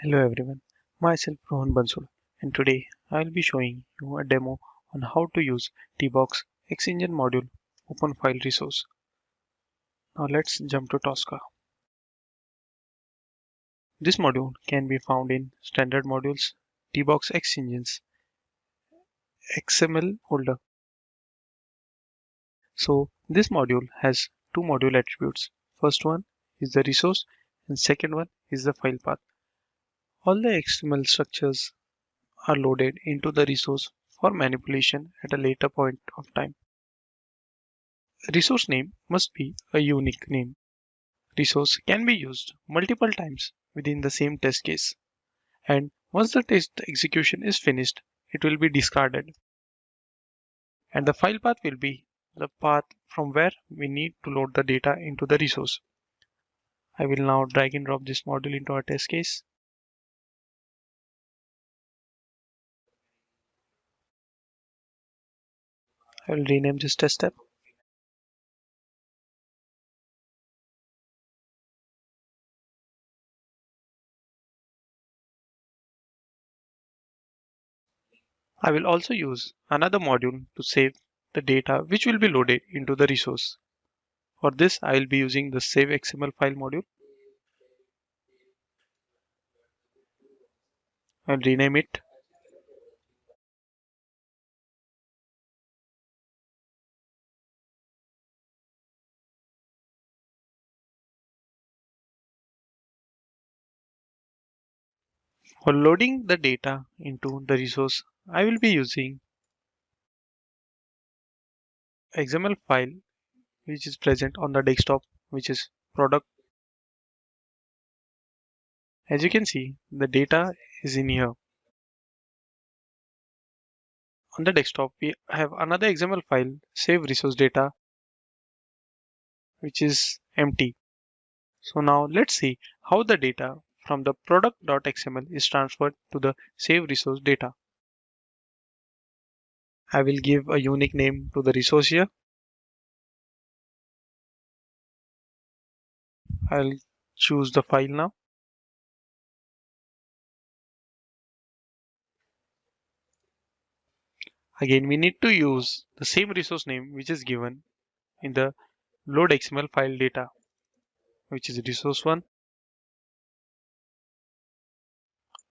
Hello everyone, myself Rohan Bansal, and today I will be showing you a demo on how to use TBox XEngine module open file resource. Now let's jump to Tosca. This module can be found in standard modules, TBox XEngine's XML folder. So this module has two module attributes. First one is the resource and second one is the file path. All the XML structures are loaded into the resource for manipulation at a later point of time. Resource name must be a unique name. Resource can be used multiple times within the same test case. And once the test execution is finished, it will be discarded. And the file path will be the path from where we need to load the data into the resource. I will now drag and drop this module into our test case. I will rename this test step. I will also use another module to save the data which will be loaded into the resource. For this, I will be using the save XML file module. I'll rename it. For loading the data into the resource, I will be using XML file which is present on the desktop, which is product. As you can see, the data is in here. On the desktop, we have another XML file, save resource data, which is empty. So now let's see how the data from the product.xml is transferred to the save resource data. I will give a unique name to the resource here. I'll choose the file now. Again, we need to use the same resource name which is given in the load XML file data, which is resource 1.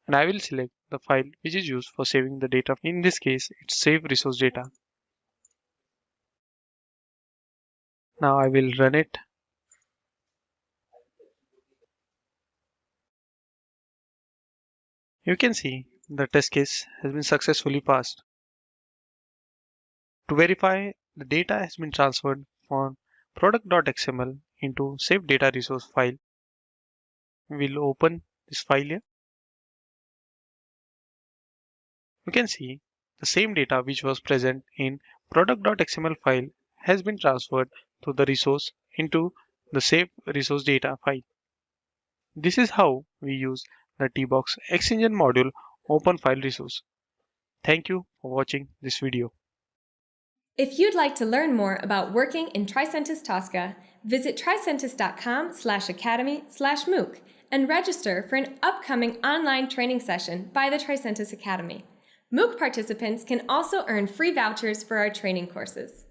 And I will select the file which is used for saving the data. In this case, it's save resource data. Now I will run it. You can see the test case has been successfully passed. To verify the data has been transferred from product.xml into save data resource file, we will open this file here. You can see the same data which was present in product.xml file has been transferred to the resource into the save resource data file. This is how we use the TBox XEngine module open file resource. Thank you for watching this video. If you'd like to learn more about working in Tricentis Tosca, visit tricentis.com/academy/MOOC and register for an upcoming online training session by the Tricentis Academy. MOOC participants can also earn free vouchers for our training courses.